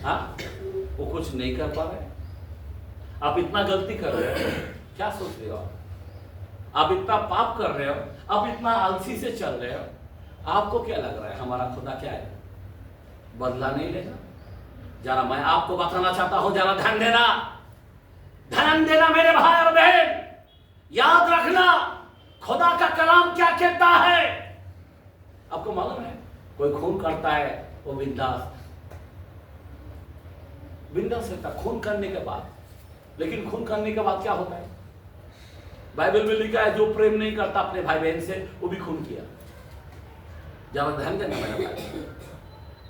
हाँ, वो कुछ नहीं कर पा रहे। आप इतना गलती कर रहे हो, क्या सोच रहे हो आप इतना पाप कर रहे हो, आप इतना आलसी से चल रहे हो, आपको क्या लग रहा है हमारा खुदा क्या है, बदला नहीं लेगा? जरा मैं आपको बताना चाहता हूं, जरा ध्यान देना, ध्यान देना मेरे भाई और बहन, याद रखना खुदा का कलाम क्या कहता है। आपको मालूम है कोई खून करता है वो बिंदास रहता खून करने के बाद, लेकिन खून करने के बाद क्या होता है? बाइबल में लिखा है जो प्रेम नहीं करता अपने भाई बहन से वो भी खून किया। जरा ध्यान देना मेरे भाई,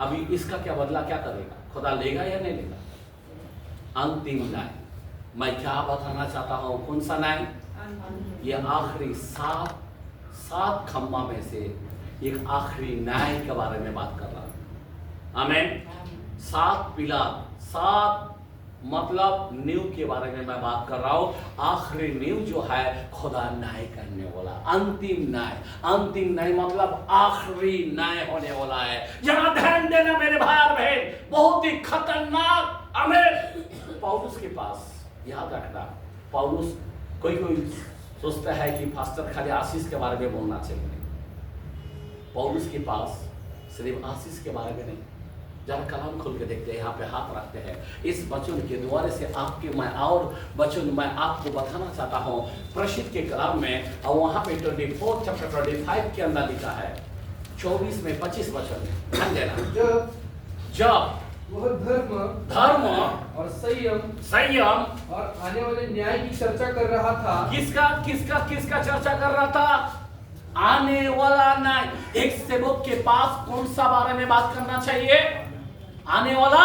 अभी इसका क्या बदला क्या करेगा? खुदा लेगा या नहीं लेगा? अंतिम न्याय। मैं क्या बताना चाहता हूं, कौन सा न्याय? ये आखिरी सात खम्मा में से एक आखिरी न्याय के बारे में बात कर रहा हूं। आमीन। 7 पिलर, 7 मतलब नींव के बारे में मैं बात कर रहा हूं। आखिरी नींव जो है खुदा न्याय करने वाला, अंतिम न्याय। अंतिम न्याय मतलब आखिरी न्याय होने वाला है। जरा ध्यान देना मेरे भाई और बहन, बहुत ही खतरनाक। आमीन। पौलुस के पास, याद रखना, पौलुस कोई सोचता है कि पास्टर खाली आशीष के बारे में बोलना चाहिए। पौलुस के पास सिर्फ आशीष के बारे में नहीं, जरा कलाम खोल के देखते हैं, यहाँ पे हाथ रखते हैं। इस वचन के द्वारे से आपके मैं और वचन मैं आपको बताना चाहता हूँ प्रसिद्ध के कलाम में, और वहाँ पे 24 चैप्टर 25 के अंदर लिखा है, 24 में 25 वचन में ध्यान देना। जब वह धर्म और संयम और आने वाले न्याय की चर्चा कर रहा था। किसका चर्चा कर रहा था? आने वाला न्याय। एक सेवक के पास कौन सा बारे में बात करना चाहिए? आने वाला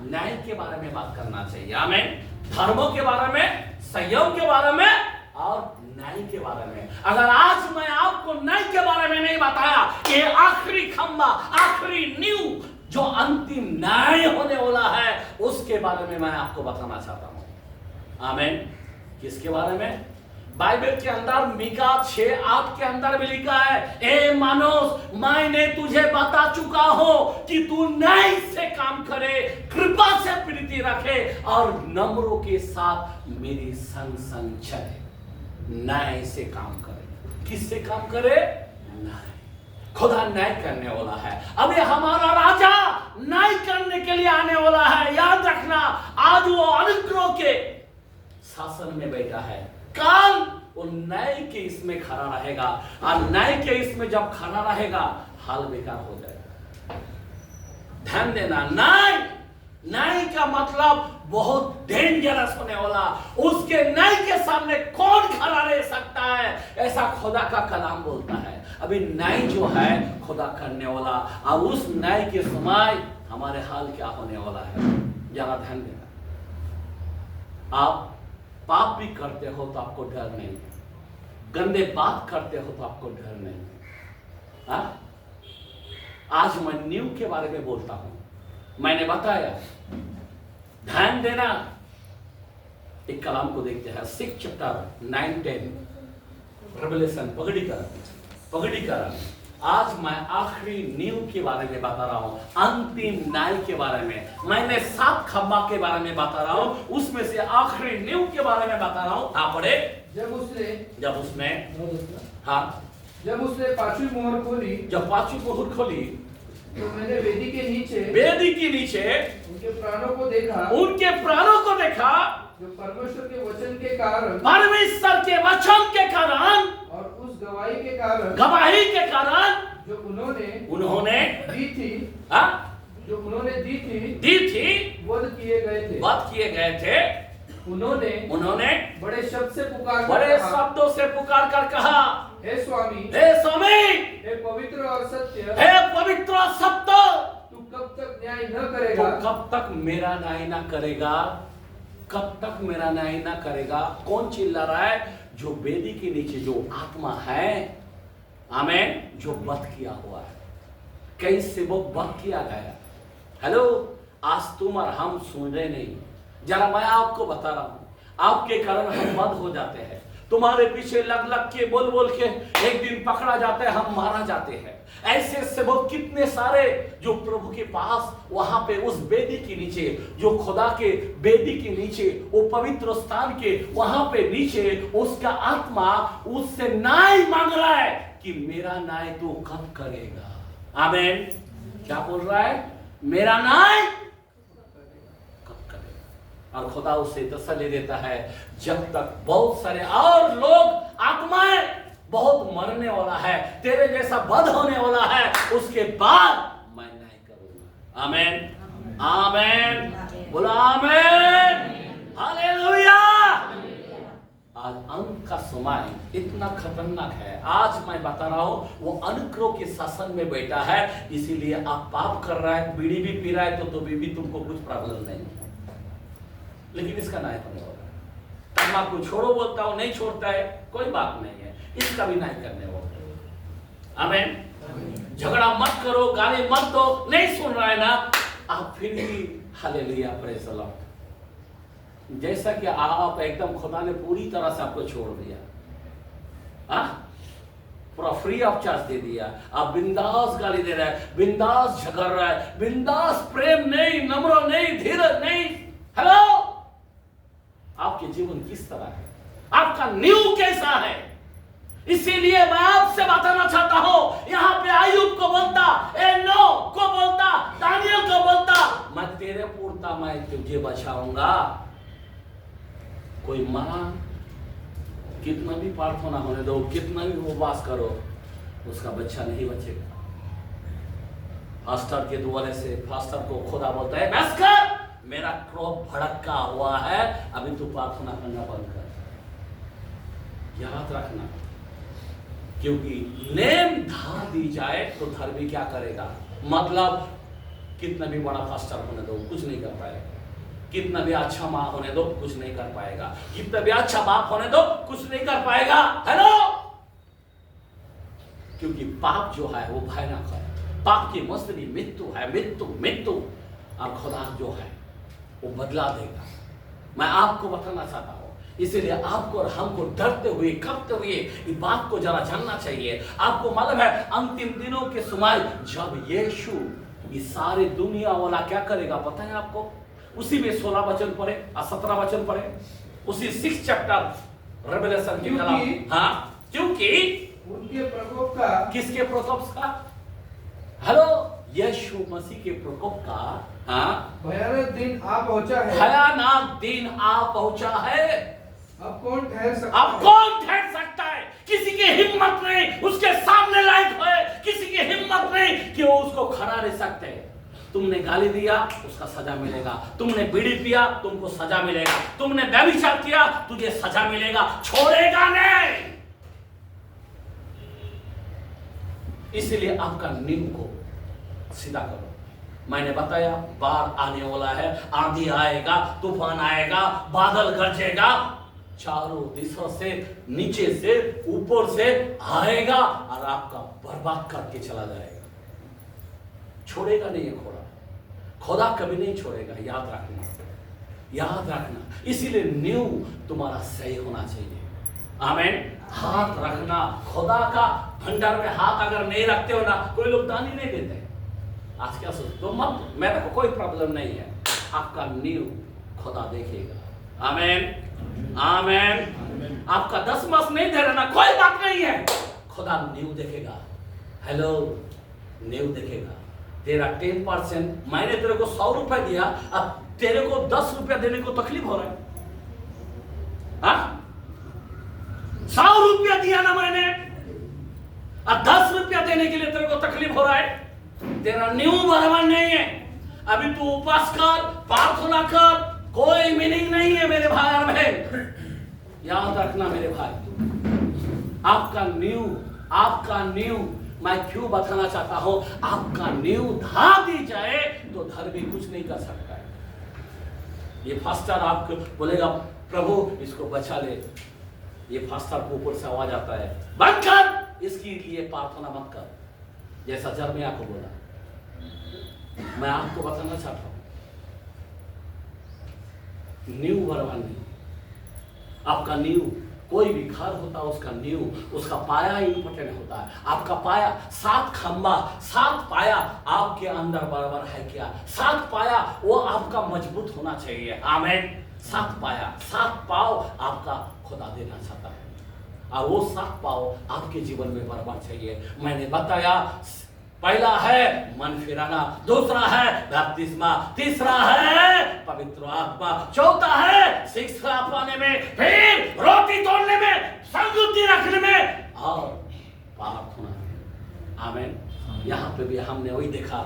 न्याय के बारे में बात करना चाहिए। आमीन। धर्मों के बारे में, संयम के बारे में और न्याय के बारे में। अगर आज मैं आपको न्याय के बारे में नहीं बताया, ये आखिरी खंबा, आखिरी नींव जो अंतिम न्याय होने वाला है, उसके बारे में मैं आपको बताना चाहता हूं। आमीन। किसके बारे में? बाइबल के अंदर मीका 6:8 के अंदर भी लिखा है, ए मानुष, मैंने तुझे बता चुका हूं कि तू न्याय से काम करे, कृपा से प्रीति रखे और नम्रों के साथ मेरी संग संग चले। न्याय से काम करे। किससे काम करे? न्याय। खुदा न्याय करने वाला है। अभी हमारा राजा न्याय करने के लिए आने वाला है। याद रखना, आज वो अनुग्रह के शासन में बैठा है, काल वो न्याय के इसमें खड़ा रहेगा, और न्याय के इसमें जब खड़ा रहेगा हाल बेकार हो जाएगा। ध्यान देना, न्याय का मतलब बहुत डेंजरस होने वाला। उसके न्याय के सामने कौन खड़ा रह सकता है, ऐसा खुदा का कलाम बोलता है। अभी न्याय जो है खुदा करने वाला, और उस न्याय के समय हमारे हाल क्या होने वाला है, जरा ध्यान देना। आप पाप भी करते हो तो आपको डर नहीं, गंदे बात करते हो तो आपको डर नहीं। हाँ? आज मैं न्यू के बारे में बोलता हूं। मैंने बताया, ध्यान देना। एक कलाम को देखते हैं, 6 चैप्टर 9-10 रेवलेशन। पगड़ी कर। आज मैं आखिरी नींव के बारे में बता रहा हूं, अंतिम न्याय के बारे में। मैंने 7 खम्बा के बारे में बता रहा हूं, उसमें से आखिरी नींव के बारे में बता रहा हूं। आप पढ़े। जब उसने हाँ, जब उसने 5वीं मोहर खोली, जब 5वीं मोहर खोली तो मैंने वेदी के नीचे उनके प्राणों को देखा, जो परमेश्वर के वचन के कारण और उस गवाही के कारण जो उन्होंने दी थी, वध किए गए थे। उन्होंने बड़े शब्दों से पुकार कर कहा, हे स्वामी, हे पवित्र और सत्य, तू कब तक न्याय न करेगा? कब तक मेरा न्याय ना करेगा? कब तक मेरा न्याय ना करेगा? कौन चिल्ला रहा है? जो वेदी के नीचे जो आत्मा है, आमीन, जो वध किया हुआ है। कैसे वो वध किया गया? हेलो, आज तुम और हम सुन रहे नहीं, जरा मैं आपको बता रहा हूं, आपके कारण हम वध हो जाते हैं। तुम्हारे पीछे लग के बोल के एक दिन पकड़ा जाता है, हम मारा जाते हैं। ऐसे सेवक कितने सारे जो प्रभु के पास वहां पे उस बेदी के नीचे, जो खुदा के बेदी के नीचे, वो पवित्र स्थान के वहां पे नीचे उसका आत्मा उससे न्याय मांग रहा है कि मेरा न्याय तू कब करेगा। आमीन। क्या बोल रहा है? मेरा न्याय कब करेगा। और खुदा उसे तसल्ली देता है, जब तक बहुत सारे और लोग आत्माएं बहुत मरने वाला है, तेरे जैसा बद होने वाला है, उसके बाद मैं न्याय करूंगा। आमीन। आमीन। बोला आमीन। हालेलुया। आज अंत का समय इतना खतरनाक है। आज मैं बता रहा हूं, वो अनुग्रह के शासन में बैठा है, इसीलिए आप पाप कर रहा है, बीड़ी भी पी रहा है तो भी तुमको कुछ प्रॉब्लम नहीं, लेकिन इसका न्याय करने वाला। तम्बाकू छोड़ो बोलता हूं, नहीं छोड़ता है, कोई बात नहीं है, इसका भी न्याय करने वाला। आमीन। झगड़ा मत करो, गाली मत दो, नहीं सुन रहा है ना, आप फिर भी हालेलुया, प्रेज़ द लॉर्ड। जैसा कि आप एकदम खुदा ने पूरी तरह से आपको छोड़ दिया, पूरा फ्री ऑफ चार्ज दे दिया, आप बिंदास गाली दे रहा है, बिंदास झगड़ रहा है, बिंदास प्रेम नहीं, नम्र नहीं, धीरज नहीं। हेलो, आपके जीवन किस तरह है? आपका न्यू कैसा है? इसीलिए मैं आपसे बताना चाहता हूं, यहां पे आयुब को बोलता, नो को बोलता, दानियल को बोलता, मैं तेरे पूर्ता मैं तुझे बचाऊंगा। कोई मां कितना भी प्रार्थना होने दो, कितना भी उपवास करो, उसका बच्चा नहीं बचेगा। फास्टर के द्वारे से फास्टर को खुदा बोलता है, बस कर, मेरा क्रोध भड़का हुआ है, अभी तू प्रार्थना करना बंद कर। याद रखना, क्योंकि नेम धा दी जाए तो धर्मी क्या करेगा? मतलब कितना भी बड़ा फास्टर होने दो, कुछ नहीं कर पाएगा। कितना भी अच्छा माँ होने दो, कुछ नहीं कर पाएगा। कितना भी अच्छा बाप होने दो, कुछ नहीं कर पाएगा। हेलो, क्योंकि पाप जो है वो भयानक है। पाप की मस्तरी मृत्यु है, मृत्यु मृत्यु। और खुदा जो है वो बदला देगा। मैं आपको बताना चाहता हूं, इसीलिए आपको और हमको डरते हुए, कबते हुए इस बात को जरा जानना चाहिए। आपको मालूम है, अंतिम दिनों के समय जब यीशु इस सारे दुनिया वाला क्या करेगा पता है आपको? उसी में 16 वचन पढ़े और 17 वचन पढ़े, उसी 6 चैप्टर रेवलेशन की कलाम। हाँ, क्योंकि उनके प्रकोप का, किसके प्रकोप का? हेलो, यीशु मसीह के प्रकोप का। हाँ, भयानक दिन आ पहुंचा है। भयानक दिन आ पहुंचा है। अब कौन ठहर सकता अब कौन ठहर सकता है? किसी की हिम्मत नहीं उसके सामने लायक है, किसी की हिम्मत नहीं कि वो उसको खड़ा रह सकते हैं। तुमने गाली दिया, उसका सजा मिलेगा। तुमने बीड़ी पिया, तुमको सजा मिलेगा। तुमने व्यभिचार किया, तुझे सजा मिलेगा। छोड़ेगा नहीं। इसलिए आपका नींव को सीधा करो। मैंने बताया, बाढ़ आने वाला है, आंधी आएगा, तूफान आएगा, बादल गरजेगा, चारों दिशा से, नीचे से, ऊपर से आएगा और आपका बर्बाद करके चला जाएगा। छोड़ेगा नहीं है खुदा कभी नहीं छोड़ेगा। याद रखना, याद रखना। इसीलिए न्यू तुम्हारा सही होना चाहिए। आमीन। हाथ रखना, खुदा का भंडार में हाथ अगर नहीं रखते हो ना, कोई लोग दान ही नहीं देते। आज क्या सोचते तो मत, मेरे को कोई प्रॉब्लम नहीं है। आपका न्यू खुदा देखेगा। आमीन, आमीन। आपका 10 मास नहीं दे रहा ना, कोई बात नहीं है, खुदा न्यू देखेगा। हेलो, न्यू देखेगा। तेरा 10%, मैंने तेरे को 100 रुपए दिया, अब तेरे को 10 रुपया देने को तकलीफ हो रहा है। हाँ, 100 रुपया दिया ना मैंने, अब 10 रुपया देने के लिए तेरे को तकलीफ हो रहा है। तेरा न्यू बराबर नहीं है। अभी तू उपवास कर, प्रार्थना कर, कोई मीनिंग नहीं है मेरे भाई और बहन। याद रखना मेरे भाई, आपका न्यू मैं क्यों बताना चाहता हूं, आपका न्यू धा दी जाए तो धर्मी कुछ नहीं कर सकता है। ये फास्टर आपको बोलेगा, प्रभु इसको बचा ले, ये फास्टर को ऊपर से आवाज आता है, बंद कर, इसके लिए प्रार्थना मत कर, जैसा जर्मिया को बोला। मैं आपको बताना चाहता हूं, न्यू बरवान नहीं, आपका न्यू कोई भी घर होता है उसका नींव, उसका पाया इंपॉर्टेंट होता है। आपका पाया, 7 खंबा 7 पाया आपके अंदर बराबर है क्या? 7 पाया वो आपका मजबूत होना चाहिए। आमीन। 7 पाया, 7 पाव आपका खुदा देना चाहता है और वो 7 पाव आपके जीवन में बराबर चाहिए। मैंने बताया पहला है मन फिराना, दूसरा है बपतिस्मा, तीसरा है पवित्र आत्मा, चौथा है शिक्षा पाने में, फिर रोटी तोड़ने में, संगति रखने में और पाप होना में। आमीन। यहाँ पे भी हमने वही देखा,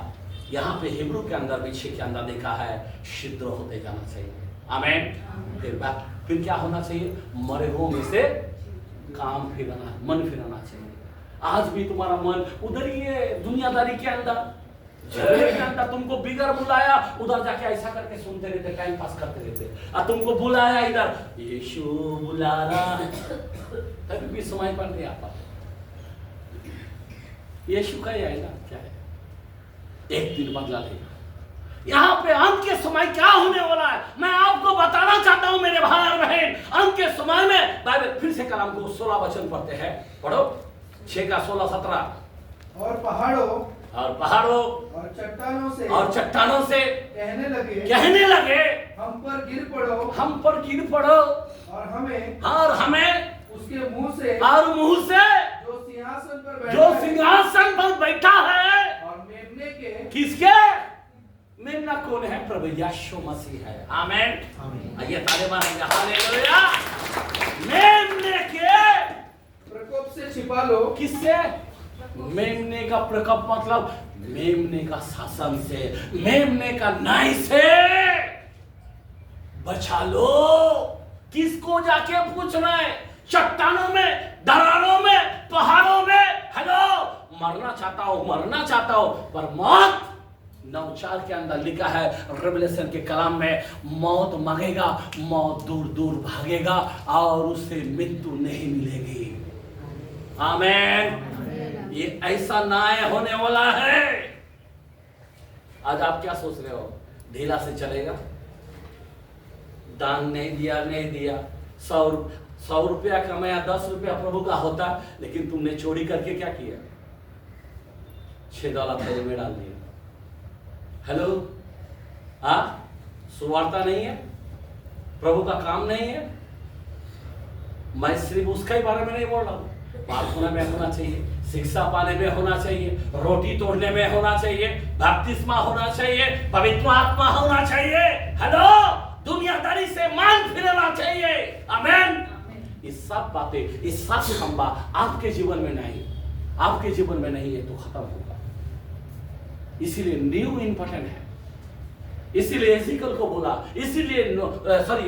यहाँ पे हिब्रू के अंदर भी 6 के अंदर देखा है छिद्र होते जाना चाहिए। आमीन। फिर क्या होना चाहिए? मरे हुओं में से काम फिराना, मन फिराना चाहिए। आज भी तुम्हारा मन उधर ही है, दुनियादारी के अंदर, झगड़े के अंदर। तुमको बिगर बुलाया उधर जाके ऐसा करके सुनते रहते, टाइम पास करते रहते। और तुमको बुलाया इधर, यीशु बुला रहा है, तभी भी समय पर नहीं आता। यीशु का ही आएगा क्या है? एक दिन बदला देगा। यहाँ पे अंत के समय क्या होने वाला है मैं आपको बताना चाहता हूं मेरे भाई और बहन। अंत के समय में बाइबल फिर से कलाम को 16 वचन पढ़ते हैं, पढ़ो 6 का 16-17। और पहाड़ों और चट्टानों से कहने लगे हम पर गिर पड़ो और हमें उसके मुंह से जो सिंहासन पर बैठा है और मेमने के किसके? मेमना कौन है? प्रभु यीशु मसीह है। आमीन। आइए ताली मारेंगे, हालेलुया। मेमने के प्रकोप से छिपा लो। किससे? मेमने का प्रकोप मतलब मेमने का शासन से, मेमने का न्याय से बचा लो। किसको जाके पूछना है? चट्टानों में, दरारों में, पहाड़ों में। हेलो, मरना चाहता हूं पर मौत 9:4 के अंदर लिखा है रेवलेशन के कलाम में, मौत मांगेगा, मौत दूर दूर भागेगा और उसे मृत्यु नहीं मिलेगी। आमीन। ये ऐसा न्याय होने वाला है। आज आप क्या सोच रहे हो? ढीला से चलेगा? दान नहीं दिया, 100 रुपया कमाया, 10 रुपया प्रभु का होता, लेकिन तुमने चोरी करके क्या किया? $6 तेरे में डाल दिया। हेलो, सुवार्ता नहीं है, प्रभु का काम नहीं है। मैं सिर्फ उसका ही बारे में नहीं बोल रहा हूं। बात होने में होना चाहिए, शिक्षा पाने में होना चाहिए, रोटी तोड़ने में होना चाहिए, बपतिस्मा होना चाहिए, पवित्र आत्मा होना चाहिए। हेलो, दुनियादारी से मन फिरना चाहिए। आमीन। ये सब बातें, ये सब खंबा आपके जीवन में नहीं है तो खत्म होगा। इसीलिए न्यू इंपॉर्टेंट है। इसीलिए एजिकल को बोला,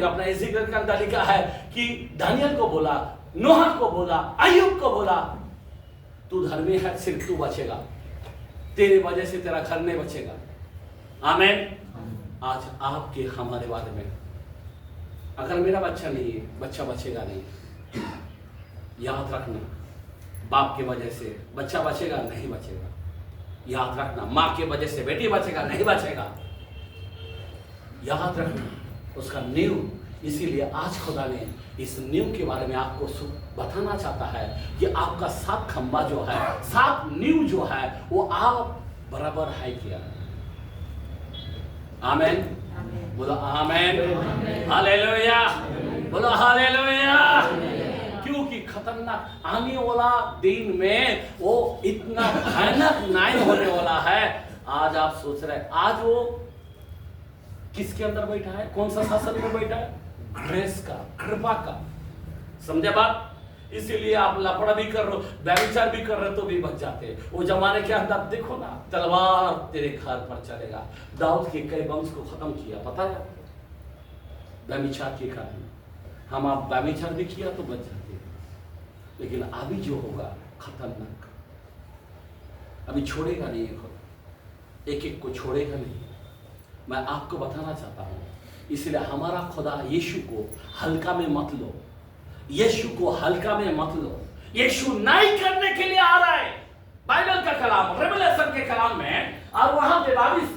अपना एजिकल का अंदर लिखा है कि दानियल को बोला, नोहा को बोला, अय्यूब को बोला, तू धर्मी है, सिर्फ तू बचेगा, तेरे वजह से तेरा घर नहीं बचेगा। आमीन। आज आपके हमारे बारे में, अगर मेरा बच्चा नहीं है, बच्चा बचेगा नहीं। याद रखना, बाप के वजह से बच्चा बचेगा नहीं बचेगा। याद रखना, माँ के वजह से बेटी बचेगा नहीं बचेगा। याद रखना उसका नींव। इसीलिए आज खुदा ने इस नींव के बारे में आपको बताना चाहता है कि आपका 7 खंबा जो है, 7 नींव जो है, वो आप बराबर है क्या? आमीन। बोलो आमीन। हालेलुया। बोलो हालेलुया। क्योंकि खतरनाक आने वाला दिन में वो इतना भयानक न्याय होने वाला है। आज आप सोच रहे हैं, आज वो किसके अंदर बैठा है? कौन सा शासन में बैठा है? ग्रेस का, कृपा का। समझे बात? इसीलिए आप लफड़ा भी कर रहे हो, व्यभिचार भी कर रहे हो तो भी बच जाते हैं। वो जमाने के अंदर देखो ना, तलवार तेरे घर पर चलेगा। दाऊद के कई वंश को खत्म किया, पता है? व्यभिचार के कारण। हम आप व्यभिचार भी किया तो बच जाते, लेकिन अभी जो होगा खतरनाक, अभी छोड़ेगा नहीं है खुदा, एक को छोड़ेगा नहीं। मैं आपको बताना चाहता हूं, इसलिए हमारा खुदा यीशु को हल्का में मत लो, यीशु को हल्का में मत लो। यीशु न्याय करने के लिए आ रहा है। बाइबल का कलाम, रेवलेशन के कलाम में, और वहां पे 22,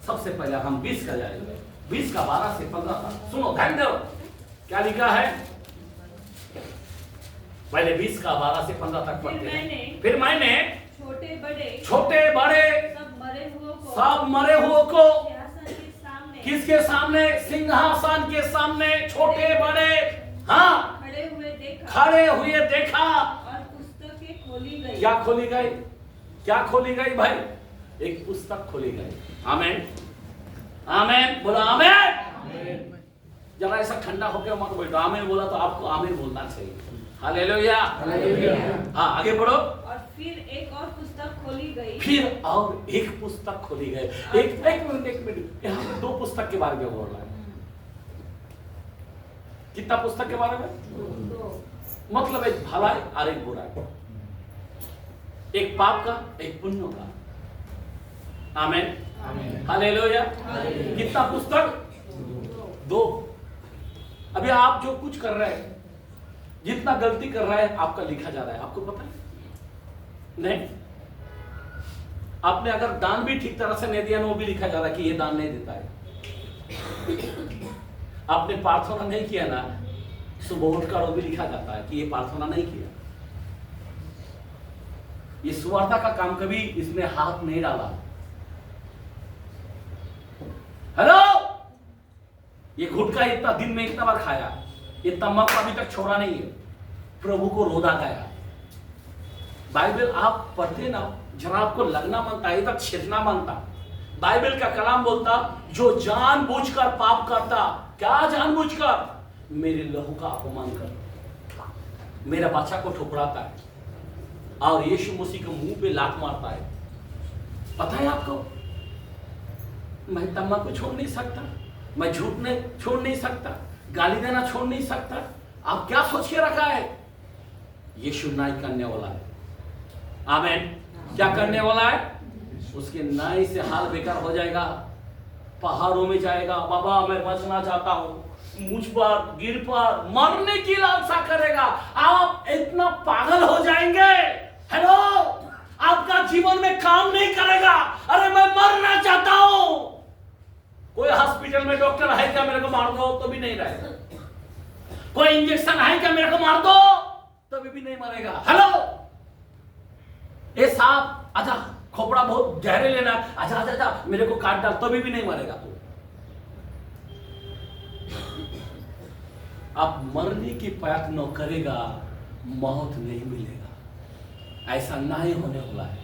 सबसे पहले हम 20 का जाएंगे, 20 का 12 से 15 तक। सुनो, ध्यान दो क्या लिखा है। पहले 20 का 12 से 15 तक पढ़ते हैं। फिर मैंने छोटे बड़े सब मरे हुओं को सिंहासन के सामने, किसके सामने? सिंहासन के सामने छोटे बड़े, हाँ, खड़े हुए देखा। और पुस्तकें खोली गई। क्या खोली गई? क्या खोली गई भाई? एक पुस्तक खोली गई। आमीन, आमीन, बोला आमीन। जरा ऐसा ठंडा होकर मत बैठो। आमीन बोला तो आपको आमीन बोलना चाहिए। Hallelujah, hallelujah. हाँ, आगे बढ़ो। और फिर एक और पुस्तक खोली गई। फिर और एक पुस्तक खोली गई। एक मिनट, यहाँ पे 2 पुस्तक के बारे में बोल रहा है। कितना पुस्तक के बारे में? 2। मतलब एक भलाई और एक बुराई, एक पाप का, एक पुण्य का। आमीन, हालेलुया। कितना पुस्तक? 2। अभी आप जो कुछ कर रहे हैं, जितना गलती कर रहा है, आपका लिखा जा रहा है। आपको पता है? नहीं, आपने अगर दान भी ठीक तरह से नहीं दिया ना, वो भी लिखा जा रहा है कि ये दान नहीं देता है। आपने प्रार्थना नहीं किया ना, सुबह उठकर वो भी लिखा जाता है कि ये प्रार्थना नहीं किया। ये सुवार्ता का काम कभी इसने हाथ नहीं डाला। हेलो, ये गुटखा इतना दिन में इतना बार खाया, ये तम्बाकू अभी तक छोड़ा नहीं है, प्रभु को रोदा गया। बाइबल आप पढ़ते ना, जरा आपको लगना मानता है, इधर छिड़ना मानता। बाइबल का कलाम बोलता, जो जानबूझकर पाप करता, क्या जानबूझकर? मेरे लहू का अपमान करता, मेरा बच्चा को ठुकराता है और यीशु मसीह के मुंह पे लात मारता है। पता है आपको, मैं तम्बाकू छोड़ नहीं सकता, मैं झूठ नहीं छोड़ नहीं सकता, गाली देना छोड़ नहीं सकता। आप क्या सोच के रखा है? यीशु न्याय करने वाला है। आमीन। क्या करने वाला है? उसके न्याय से हाल बेकार हो जाएगा, पहाड़ों में जाएगा। बाबा मैं बचना चाहता हूं, मुझ पर गिर पर मरने की लालसा करेगा। आप इतना पागल हो जाएंगे। हेलो, आपका जीवन में काम नहीं करेगा। अरे मैं मरना चाहता हूं। कोई हॉस्पिटल में डॉक्टर है क्या मेरे को मार दो, तो भी नहीं रहेगा। कोई इंजेक्शन है क्या मेरे को मार दो, तो भी नहीं मरेगा। हेलो, ये सांप, आजा, खोपड़ा बहुत गहरे लेना, आजा आजा आजा, मेरे को काट डाल, तो भी नहीं मरेगा तू। आप मरने की प्रयत्न करेगा, मौत नहीं मिलेगा। ऐसा नहीं होने वाला है।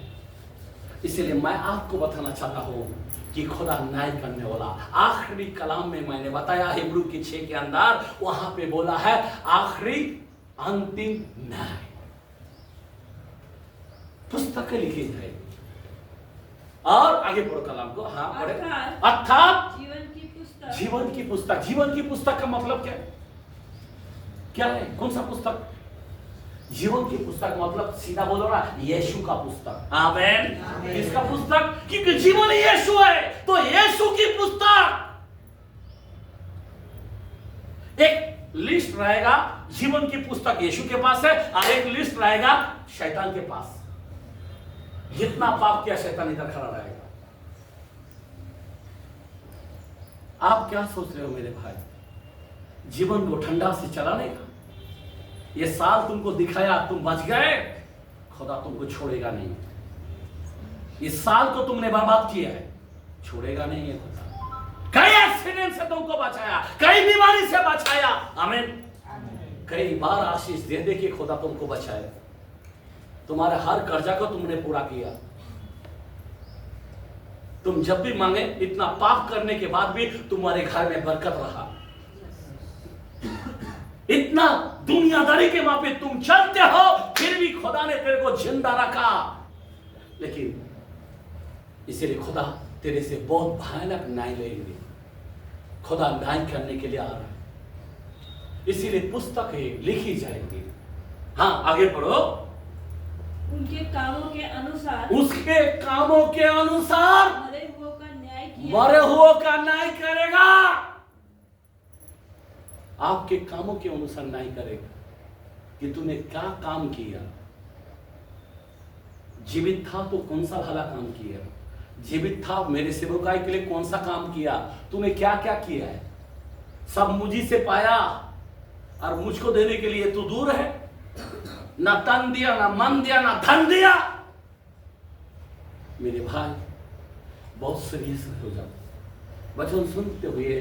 इसलिए मैं आपको बताना चाहता हूं कि खुदा न्याय करने वाला। आखिरी कलाम में मैंने बताया हिब्रू की 6 के अंदर, वहां पे बोला है आखिरी अंतिम न्याय। पुस्तकें लिखी जाएगी। और आगे पढ़ो कलाम को। हाँ, पढ़े। अर्थात जीवन की पुस्तक। जीवन की पुस्तक। जीवन की पुस्तक का मतलब क्या है? क्या है? कौन सा पुस्तक? जीवन की पुस्तक मतलब सीधा बोलो ना, यीशु का पुस्तक। आमीन। किसका पुस्तक? क्योंकि जीवन यीशु है, तो यीशु की पुस्तक। एक लिस्ट रहेगा, जीवन की पुस्तक यीशु के पास है, और एक लिस्ट रहेगा शैतान के पास। जितना पाप किया शैतान इधर खड़ा रहेगा। आप क्या सोच रहे हो मेरे भाई? जीवन को ठंडा से चलाने का ये साल तुमको दिखाया, तुम बच गए, खुदा तुमको छोड़ेगा नहीं। इस साल को तुमने बर्बाद किया है, छोड़ेगा नहीं है खुदा। कई एक्सीडेंट से तुमको बचाया, कई बीमारी से बचाया। आमीन। कई बार आशीष दे दे के खुदा तुमको बचाया। तुम्हारे हर कर्जा को तुमने पूरा किया। तुम जब भी मांगे, इतना पाप करने के बाद भी तुम्हारे घर में बरकत रहा। इतना दुनियादारी के वहां पे तुम चलते हो, फिर भी खुदा ने तेरे को जिंदा रखा। लेकिन इसीलिए खुदा तेरे से बहुत भयानक न्याय लेंगे। खुदा न्याय करने के लिए आ रहा है, इसीलिए पुस्तकें लिखी जाएंगी। हाँ, आगे पढ़ो। उनके कामों के अनुसार, उसके कामों के अनुसार मरे हुओं का न्याय किया, मरे हुओं का न्याय करेगा। आपके कामों के अनुसार न्याय करेगा कि तूने क्या काम किया। जीवित था तो कौन सा भला काम किया, जीवित था मेरे सेवकाई के लिए कौन सा काम किया, तूने क्या क्या किया है। सब मुझी से पाया और मुझको देने के लिए तू दूर है। ना तन दिया, ना मन दिया, ना धन दिया। मेरे भाई बहुत सीरियस हो जाओ। वचन सुनते हुए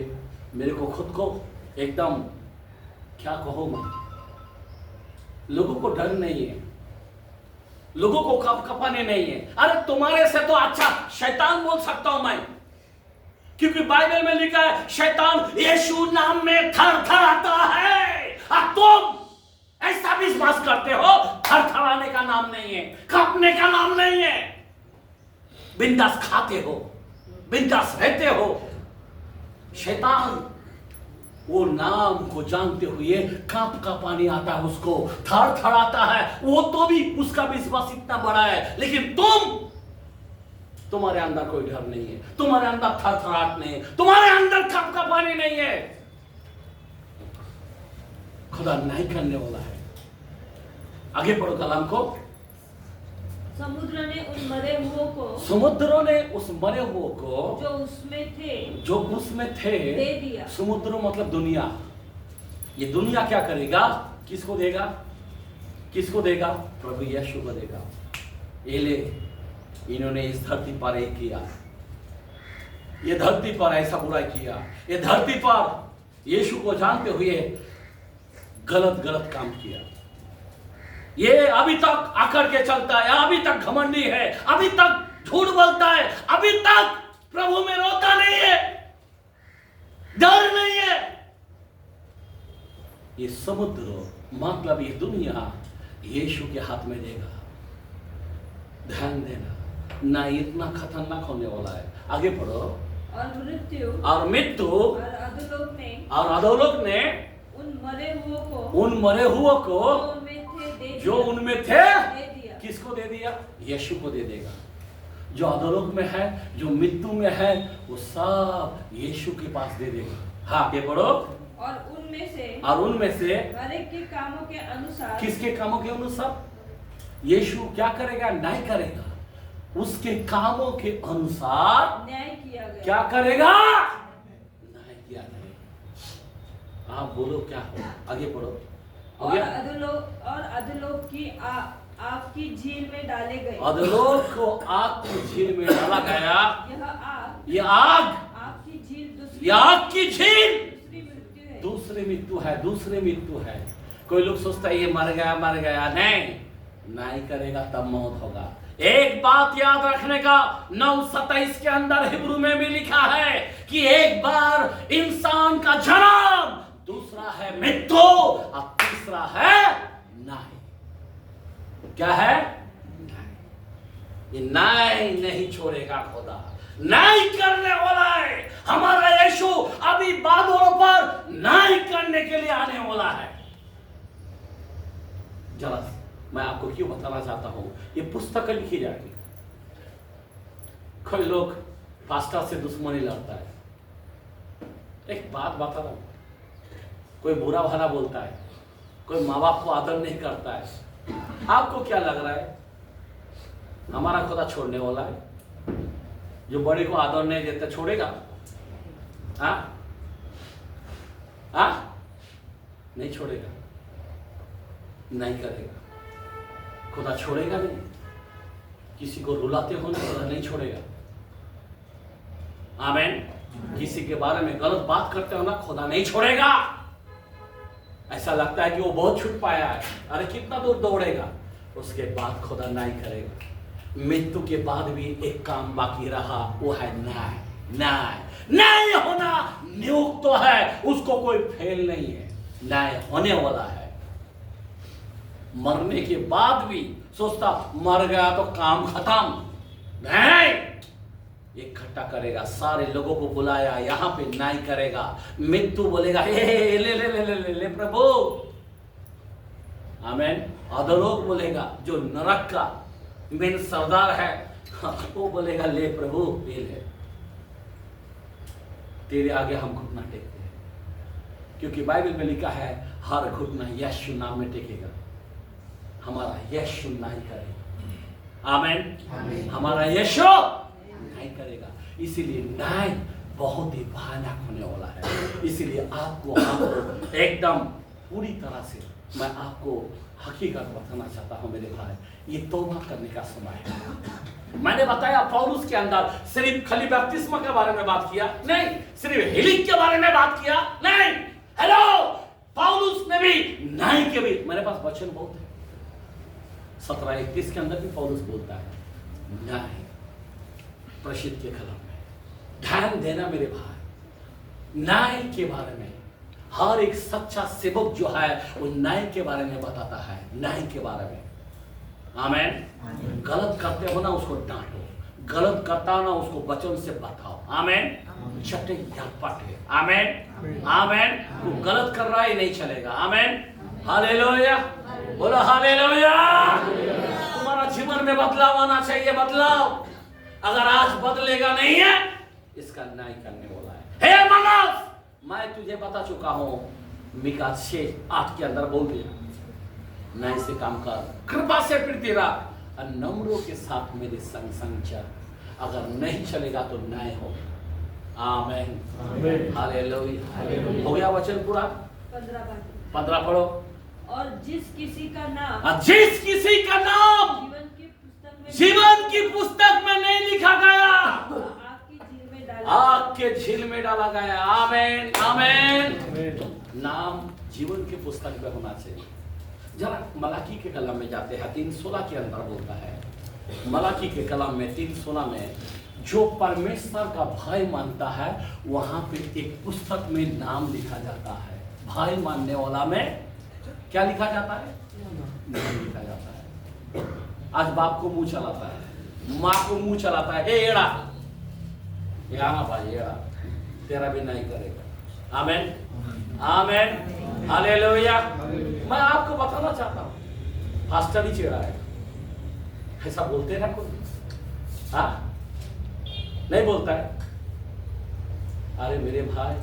मेरे को खुद को एकदम क्या कहो मैं, लोगों को डर नहीं है, लोगों को कपाने नहीं है। अरे तुम्हारे से तो अच्छा शैतान बोल सकता हूं मैं, क्योंकि बाइबल में लिखा है शैतान यीशु नाम में थर थर आता है। और तुम ऐसा विश्वास करते हो, थर थराने का नाम नहीं है, कांपने का नाम नहीं है। बिंदास खाते हो, बिंदास रहते हो। शैतान वो नाम को जानते हुए कांप का पानी आता है, उसको थर थर आता है। वो तो भी उसका विश्वास इतना बड़ा है, लेकिन तुम्हारे अंदर कोई डर नहीं है, तुम्हारे अंदर थरथराहट नहीं है, तुम्हारे अंदर कांप का पानी नहीं है। खुदा नहीं करने वाला है। आगे पढ़ो कलाम को। समुद्र ने उन मरे हुओं को, समुद्रों ने उस मरे हुओं को जो उसमें थे दे दिया। समुद्र मतलब दुनिया। ये दुनिया क्या करेगा? किसको देगा? किसको देगा? प्रभु यीशु को देगा। ये ले, इन्होंने इस धरती पर एक किया, ये धरती पर ऐसा बुराई किया, ये धरती पर यीशु को जानते हुए गलत गलत काम किया। ये अभी तक आकर के चलता है, अभी तक घमंडी है, अभी तक झूठ बोलता है, अभी तक प्रभु में रोता नहीं है, डर नहीं है। ये समुद्र मतलब ये दुनिया यीशु के हाथ में देगा। ध्यान देना, ना इतना खतरनाक होने वाला है। आगे पढ़ो। और मृत्यु और अधोलोक ने उन मरे हुओं को जो उनमें थे किसको दे दिया? यीशु को दे देगा। जो अधोलोक में है, जो मृत्यु में है, वो सब यीशु के पास दे देगा। हाँ, आगे पढ़ो। और उनमें से हर एक के कामों के अनुसार। किसके कामों के अनुसार? यीशु क्या करेगा? न्याय करेगा। उसके कामों के अनुसार न्याय किया गया। क्या करेगा? न्याय किया गया। आप बोलो क्या हो? आगे पढ़ो। और अधोलोक की आपकी झील में डाले गए। अधोलोक को आग की झील में डाला गया। यह आग आपकी झील, आग की झील दूसरी मृत्यु है। दूसरी मृत्यु है। कोई लोग सोचता है ये मर गया। नहीं, न्याय करेगा तब मौत होगा। एक बात याद रखने का, 9:27 के अंदर हिब्रू में भी लिखा है कि एक बार इंसान का जन्म, दूसरा है मृत्यु और तीसरा है न्याय। क्या है? न्याय। ये न्याय नहीं छोड़ेगा खुदा, न्याय करने वाला है। हमारा यीशु अभी बादलों पर न्याय करने के लिए आने वाला है। जरा मैं आपको क्यों बताना चाहता हूं, ये पुस्तक लिखी जाएगी। कोई लोग पास्टर से दुश्मनी लड़ता है। एक बात बता रहा हूं, कोई बुरा भला बोलता है, कोई माँ बाप को आदर नहीं करता है। आपको क्या लग रहा है हमारा खुदा छोड़ने वाला है? जो बड़े को आदर नहीं देता छोड़ेगा? नहीं छोड़ेगा, नहीं करेगा। खुदा छोड़ेगा नहीं। किसी को रुलाते हो ना, खुदा नहीं छोड़ेगा। आमीन। किसी के बारे में गलत बात करते हो ना, खुदा नहीं छोड़ेगा। ऐसा लगता है कि वो बहुत छूट पाया है, अरे कितना दूर दौड़ेगा, उसके बाद खुदा नहीं करेगा। मृत्यु के बाद भी एक काम बाकी रहा, वो है न्याय। न्याय होना नियुक्त तो है, उसको कोई फेल नहीं है। न्याय होने वाला है। मरने के बाद भी सोचता मर गया तो काम खत्म। नहीं, इकट्ठा करेगा, सारे लोगों को बुलाया, यहां पे न्याय करेगा। मृत्यु बोलेगा हे ले ले ले ले ले, ले प्रभु। आमीन। अधोलोक बोलेगा, जो नरक का मेन सरदार है, वो बोलेगा ले प्रभु ये ले, तेरे आगे हम घुटना टेकते हैं। क्योंकि बाइबल में लिखा है हर घुटना यीशु नाम में टेकेगा। हमारा यीशु न्याय करेगा। आमीन। हमारा यीशु न्याय करेगा। इसीलिए न्याय बहुत ही भयानक होने वाला है। इसीलिए आपको एकदम पूरी तरह से मैं आपको हकीकत बताना चाहता हूं मेरे भाई, ये तौबा करने का समय है। मैंने बताया पौलुस के अंदर सिर्फ खाली बपतिस्मा के बारे में बात किया नहीं, सिर्फ हीलिंग के बारे में बात किया नहीं। हेलो, पौलुस ने भी नहीं के भी, मेरे पास वचन बहुत है, 17:31 के अंदर भी पौलुस बोलता है नहीं, प्रसिद्ध के कलम में ध्यान देना मेरे भाई, न्याय के बारे में। हर एक सच्चा सेवक जो है वो न्याय के बारे में बताता है, न्याय के बारे में। आमेन। गलत करते हो ना उसको डांटो, गलत करता हो ना उसको वचन से बताओ। आमेन। चटे या पटे। आमेन आमेन। वो गलत कर रहा है नहीं चलेगा। आमेन हालेलुया, बोलो हालेलुया। तुम्हारा जीवन में बदलाव आना चाहिए, बदलाव। अगर आज बदलेगा नहीं है, इसका न्याय करने वाला है। हे मानव, मैं तुझे बता चुका हूं, मीका 6:8 के अंदर बोल दिया, न्याय से काम कर, कृपा से प्रीति रख, और नम्रों के साथ मेरे संग संग चल। अगर नहीं चलेगा तो न्याय होगा। Amen hallelujah. हो गया वचन पूरा? 15 पढ़ो। और जिस किसी का नाम जीवन की पुस्तक में नहीं लिखा गया, आग के झील में डाला गया। आमेन आमेन। नाम जीवन की पुस्तक में होना चाहिए। जरा मलाकी के कलम में जाते हैं, 3:16 के अंदर बोलता है, मलाकी के कलम में 3:16 में, जो परमेश्वर का भय मानता है वहां पे एक पुस्तक में नाम लिखा जाता है। भय मानने वाला में क्या लिखा जाता है? नाम लिखा जाता है। आज बाप को मुंह चलाता है, माँ को मुंह चलाता है, हे एड़ा, यहाँ भाई एड़ा, तेरा भी नहीं करेगा। आमेन आमेन हालेलुया। मैं आपको बताना चाहता हूँ, फास्टर ही चेड़ा है, ऐसा बोलते ना कोई? हाँ, नहीं बोलता है। अरे मेरे भाई,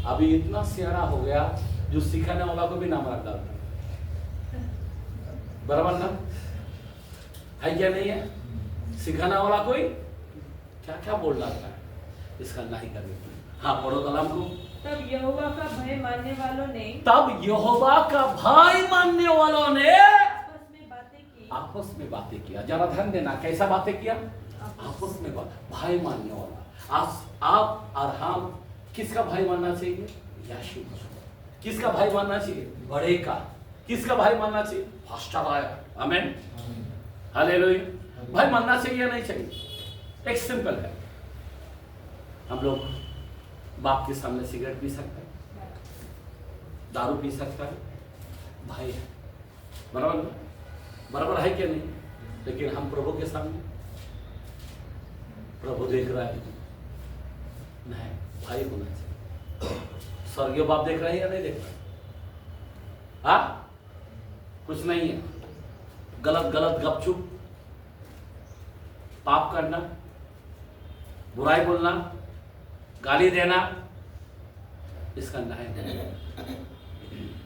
अभी इतना सियारा हो गया जो सिखाने वाला को भी नाम रख डालता है। बराबर ना है क्या? नहीं है? सिखाने वाला कोई क्या क्या बोल डालता है, इसका नहीं करने। हाँ पढ़ो कलाम को। तब यहोवा का भय मानने वालों ने आपस में बातें किया। जरा ध्यान देना, कैसा बातें किया? आपस में बात। भाई मानने वाला। आप और हम किसका भाई मानना चाहिए? यीशु। किसका भाई मानना चाहिए? बड़े का। किसका भाई मानना चाहिए? फास्टर आया। Amen hallelujah. भाई मानना चाहिए या नहीं चाहिए? एक सिंपल है, हम लोग बाप के सामने सिगरेट पी सकते हैं, दारू पी सकता है, भाई है, बराबर बराबर है क्या नहीं? लेकिन हम प्रभु के सामने, प्रभु देख रहा है नहीं, भाई होना चाहिए। स्वर्गीय बाप देख रहा है या नहीं देख रहा है? हाँ, कुछ नहीं है। गलत गलत गपचुप, पाप करना, बुराई बोलना, गाली देना, इसका न्याय।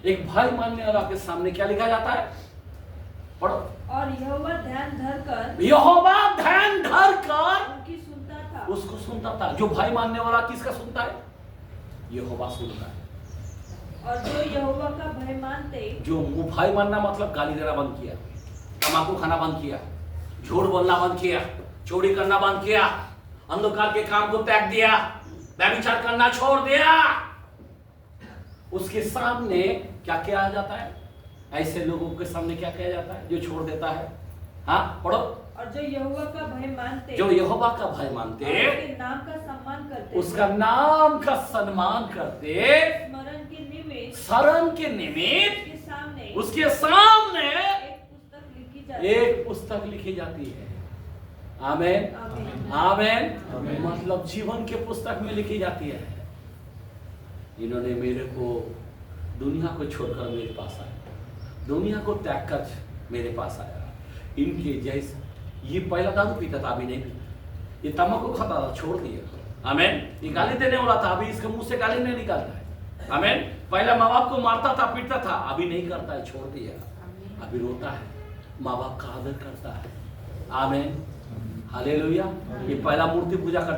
एक भाई मानने वाला के सामने क्या लिखा जाता है? पढ़ो। और यहोवा ध्यान धरकर उनकी सुनता था, उसको सुनता था। जो भाई मानने वाला किसका सुनता है? यहोवा सुनता है। और जो यहोवा का भय मानते, जो भाई मानना मतलब गाली देना बंद किया, तम्बाकू खाना बंद किया, झूठ बोलना बंद किया, चोरी करना बंद किया, अंधकार के काम को त्याग दिया, व्यभिचार करना छोड़ दिया, उसके सामने क्या किया जाता है? ऐसे लोगों के सामने क्या किया जाता है जो छोड़ देता है? हाँ पढ़ो। और जो यहोवा का भय मानते, उसके नाम का सम्मान करते, उसका नाम का सम्मान करते, शरण के निमित्त उसके सामने एक पुस्तक लिखी जाती है। आमेन आमेन। मतलब जीवन के पुस्तक में लिखी जाती है। इन्होंने मेरे को दुनिया को छोड़कर मेरे पास आया, दुनिया को त्याग कर मेरे पास आया। इनके जैसे, ये पहला दारू पीता था, अभी नहीं पीता। ये तम्बाकू खाता था, छोड़ दिया। आमेन। ये गाली देने वाला था, अभी इसके मुंह से गाली नहीं निकलता है। आमेन। पहला माँ बाप को मारता था, पीटता था, अभी नहीं करता है, छोड़ दिया। अभी रोता है, माँ बाप का आदर करता है। Amen hallelujah. ये पहला मूर्ति पूजा करता